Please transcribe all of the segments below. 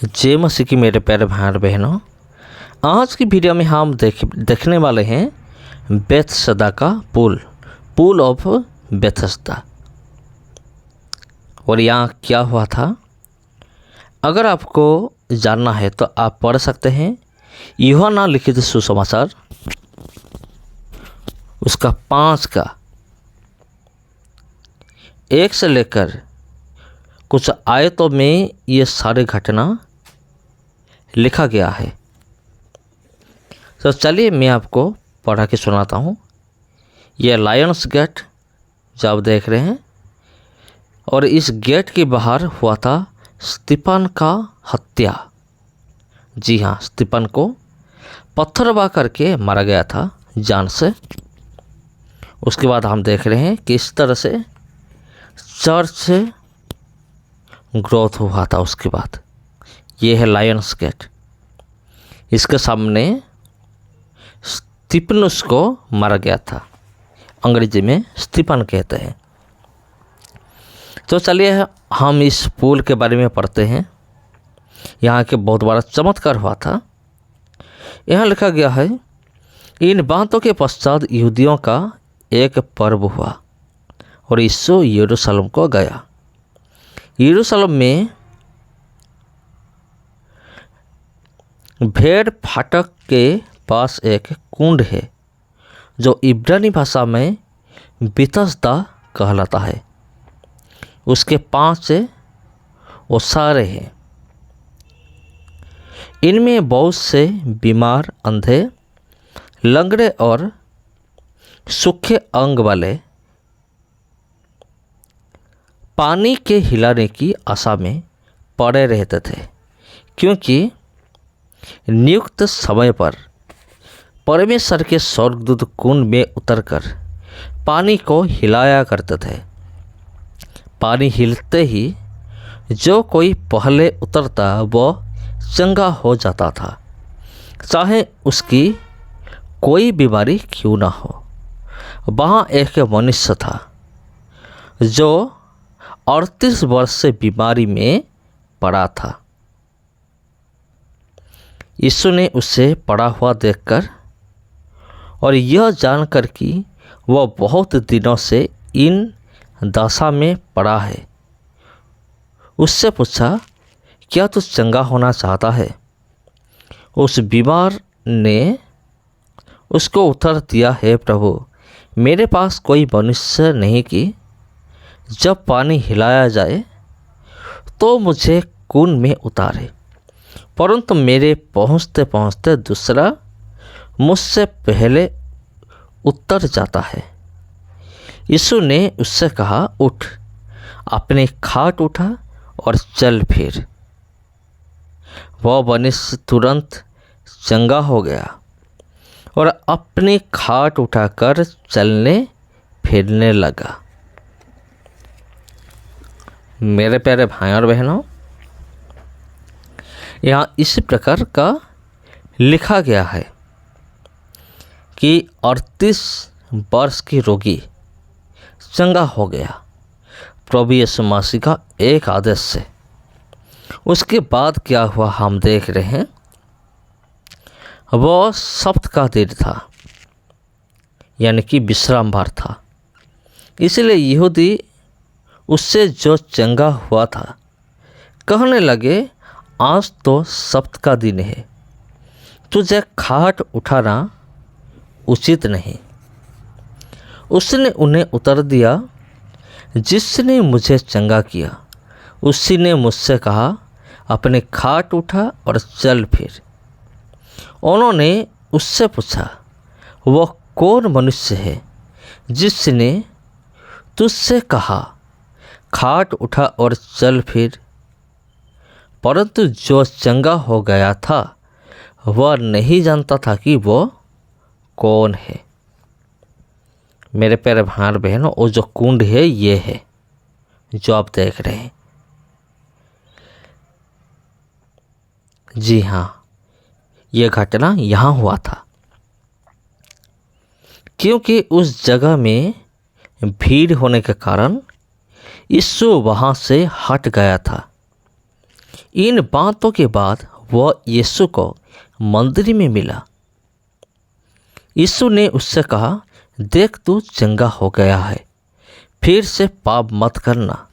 जय मसीह की मेरे प्यारे भाई और बहनों, आज की वीडियो में हम देखने वाले हैं बेथसदा का पुल ऑफ बेथसदा। और यहाँ क्या हुआ था, अगर आपको जानना है तो आप पढ़ सकते हैं यूहन्ना लिखित सुसमाचार उसका 5 का 1 से लेकर कुछ आयतों में ये सारी घटना लिखा गया है। तो चलिए मैं आपको पढ़ा के सुनाता हूँ। यह लायंस गेट जो आप देख रहे हैं, और इस गेट के बाहर हुआ था स्तिफन का हत्या। जी हाँ, स्तिफन को पत्थरवा करके मारा गया था जान से। उसके बाद हम देख रहे हैं कि इस तरह से चर्च से ग्रोथ हुआ था। उसके बाद ये है लायंस गेट, इसके सामने स्तिफनुस को मारा गया था, अंग्रेजी में स्तिफन कहते हैं। तो चलिए हम इस पुल के बारे में पढ़ते हैं। यहाँ के बहुत बड़ा चमत्कार हुआ था। यहाँ लिखा गया है, इन बातों के पश्चात यहूदियों का एक पर्व हुआ और यीशु यरूशलेम को गया। यरूशलेम में भेड़ फाटक के पास एक कुंड है जो इब्रानी भाषा में बेथसदा कहलाता है। उसके 5 ओसारे हैं। इनमें बहुत से बीमार, अंधे, लंगड़े और सूखे अंग वाले पानी के हिलाने की आशा में पड़े रहते थे, क्योंकि नियुक्त समय पर परमेश्वर के स्वर्गदूत कुंड में उतरकर पानी को हिलाया करते थे। पानी हिलते ही जो कोई पहले उतरता वह चंगा हो जाता था, चाहे उसकी कोई बीमारी क्यों ना हो। वहाँ एक मनुष्य था जो 38 वर्ष से बीमारी में पड़ा था। यीशु ने उसे पड़ा हुआ देखकर और यह जानकर कि वह बहुत दिनों से इन दशा में पड़ा है, उससे पूछा, क्या तू चंगा होना चाहता है? उस बीमार ने उसको उत्तर दिया, हे प्रभु, मेरे पास कोई मनुष्य नहीं कि जब पानी हिलाया जाए तो मुझे कुंड में उतारे, परंतु मेरे पहुँचते पहुँचते दूसरा मुझसे पहले उतर जाता है। यीशु ने उससे कहा, उठ, अपने खाट उठा और चल फिर। वह मनुष्य तुरंत चंगा हो गया और अपनी खाट उठाकर चलने फिरने लगा। मेरे प्यारे भाई और बहनों, यहाँ इस प्रकार का लिखा गया है कि 38 वर्ष की रोगी चंगा हो गया प्रभु यीशु मसीह का एक आदेश से। उसके बाद क्या हुआ हम देख रहे हैं। वह सब्त का दिन था, यानी कि विश्रामवार था। इसलिए यहूदी उससे जो चंगा हुआ था कहने लगे, आज तो सब्त का दिन है, तुझे खाट उठाना उचित नहीं। उसने उन्हें उत्तर दिया, जिसने मुझे चंगा किया उसी ने मुझसे कहा, अपने खाट उठा और चल फिर। उन्होंने उससे पूछा, वह कौन मनुष्य है जिसने तुझसे कहा, खाट उठा और चल फिर? परंतु जो चंगा हो गया था वह नहीं जानता था कि वो कौन है। मेरे प्यारे भाई और बहनों, वो जो कुंड है ये है जो आप देख रहे हैं। जी हाँ, ये घटना यहाँ हुआ था, क्योंकि उस जगह में भीड़ होने के कारण यीशु वहाँ से हट गया था। इन बातों के बाद वह यीशु को मंदिर में मिला। यीशु ने उससे कहा, देख तू चंगा हो गया है, फिर से पाप मत करना।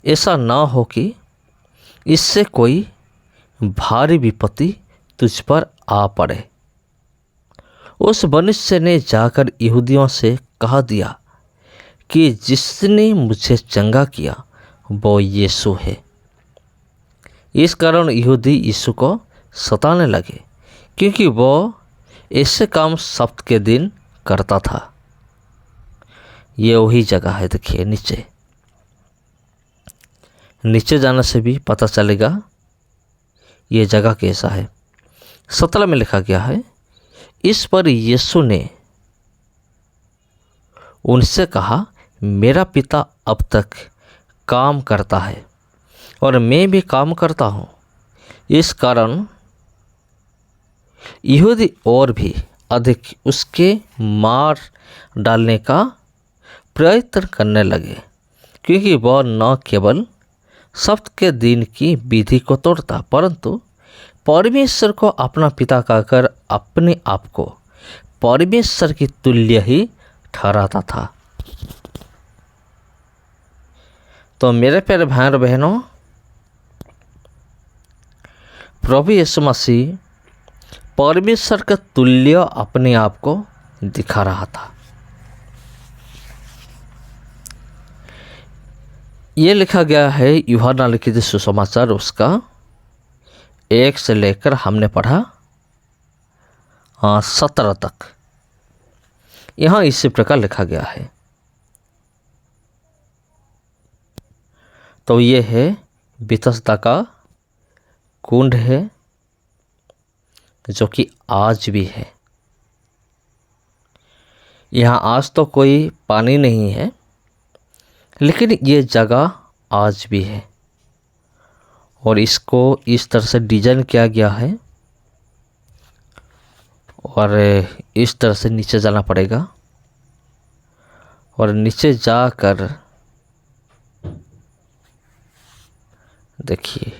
ऐसा ना हो कि इससे कोई भारी विपत्ति तुझ पर आ पड़े। उस मनुष्य ने जाकर यहूदियों से कह दिया कि जिसने मुझे चंगा किया वो यीशु है। इस कारण यहूदी यीशु को सताने लगे, क्योंकि वो ऐसे काम सब्त के दिन करता था। ये वही जगह है, देखिए नीचे जाने से भी पता चलेगा ये जगह कैसा है। 17 में लिखा गया है, इस पर यीशु ने उनसे कहा, मेरा पिता अब तक काम करता है और मैं भी काम करता हूँ। इस कारण यहूदी और भी अधिक उसके मार डालने का प्रयत्न करने लगे, क्योंकि वह न केवल सब्त के दिन की विधि को तोड़ता, परंतु परमेश्वर को अपना पिता कहकर अपने आप को परमेश्वर की तुल्य ही ठहराता था। तो मेरे प्यारे भाई और बहनों, प्रभु यीशु मसीह परमेश्वर के तुल्य अपने आप को दिखा रहा था। ये लिखा गया है यूहन्ना लिखित सुसमाचार उसका 1 से लेकर हमने पढ़ा 17 तक। यहाँ इसी प्रकार लिखा गया है। तो ये है बिथस्दा का कुंड है, जो कि आज भी है। यहाँ आज तो कोई पानी नहीं है, लेकिन ये जगह आज भी है और इसको इस तरह से डिजाइन किया गया है और इस तरह से नीचे जाना पड़ेगा और नीचे जाकर देखिए,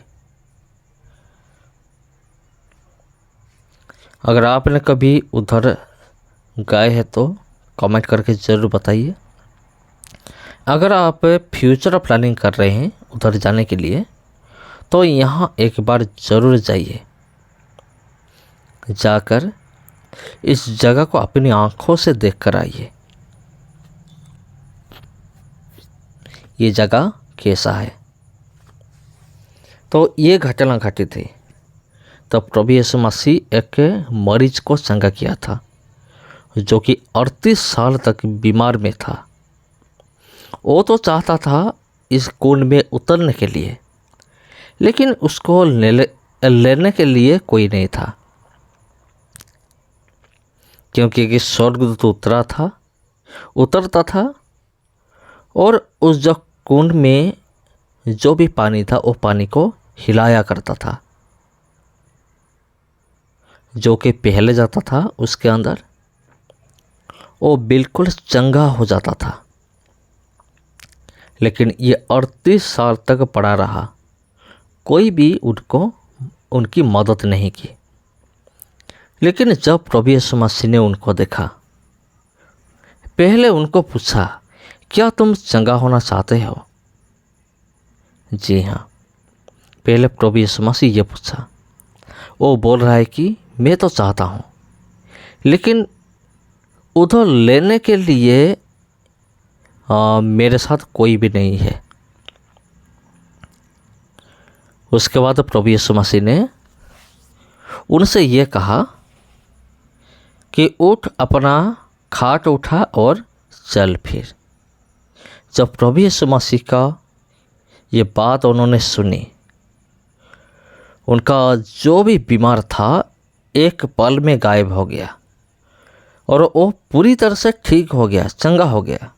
अगर आपने कभी उधर गए हैं तो कमेंट करके ज़रूर बताइए। अगर आप फ्यूचर प्लानिंग कर रहे हैं उधर जाने के लिए तो यहाँ एक बार ज़रूर जाइए। जाकर इस जगह को अपनी आँखों से देख कर आइए, ये जगह कैसा है। तो ये घटना घटी थी, तब प्रभु यीशु मसीह एक मरीज को चंगा किया था, जो कि 38 साल तक बीमार में था। वो तो चाहता था इस कुंड में उतरने के लिए, लेकिन उसको लेने के लिए कोई नहीं था, क्योंकि स्वर्गदूत उतरता था और उस जो कुंड में जो भी पानी था वो पानी को हिलाया करता था। जो कि पहले जाता था उसके अंदर वो बिल्कुल चंगा हो जाता था, लेकिन ये 38 साल तक पड़ा रहा, कोई भी उनकी मदद नहीं की। लेकिन जब प्रभु यीशु मसीह ने उनको देखा, पहले उनको पूछा, क्या तुम चंगा होना चाहते हो? जी हाँ, पहले प्रभु यीशु मसीह ये पूछा। वो बोल रहा है कि मैं तो चाहता हूँ, लेकिन उधर लेने के लिए मेरे साथ कोई भी नहीं है। उसके बाद प्रभु यीशु मसीह ने उनसे ये कहा कि उठ, अपना खाट उठा और चल फिर। जब प्रभु यीशु मसीह का ये बात उन्होंने सुनी, उनका जो भी बीमार था एक पल में गायब हो गया और वो पूरी तरह से ठीक हो गया, चंगा हो गया।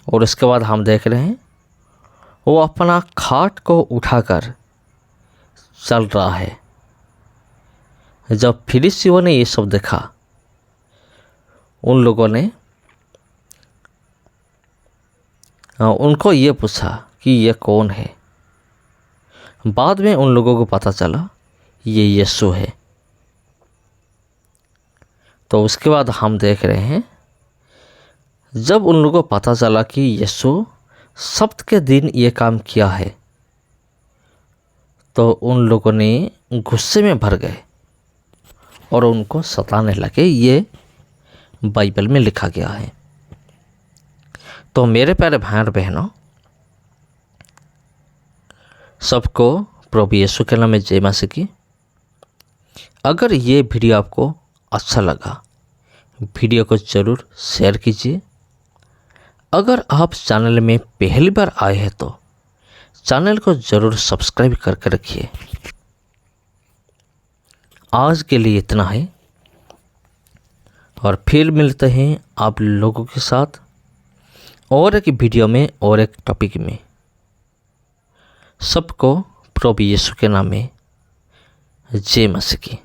और इसके बाद हम देख रहे हैं वो अपना खाट को उठाकर चल रहा है। जब फरीसियों ने ये सब देखा, उन लोगों ने उनको ये पूछा कि यह कौन है। बाद में उन लोगों को पता चला ये यीशु है। तो उसके बाद हम देख रहे हैं, जब उन लोगों को पता चला कि यीशु सब्त के दिन ये काम किया है, तो उन लोगों ने गुस्से में भर गए और उनको सताने लगे। ये बाइबल में लिखा गया है। तो मेरे प्यारे भाई और बहनों, सबको प्रभु यीशु के नाम में जय मसीह की। अगर ये वीडियो आपको अच्छा लगा, वीडियो को ज़रूर शेयर कीजिए। अगर आप चैनल में पहली बार आए हैं तो चैनल को ज़रूर सब्सक्राइब करके रखिए। आज के लिए इतना है, और फिर मिलते हैं आप लोगों के साथ और एक वीडियो में और एक टॉपिक में। सबको प्रभु यीशु के नाम में जय मसीह की।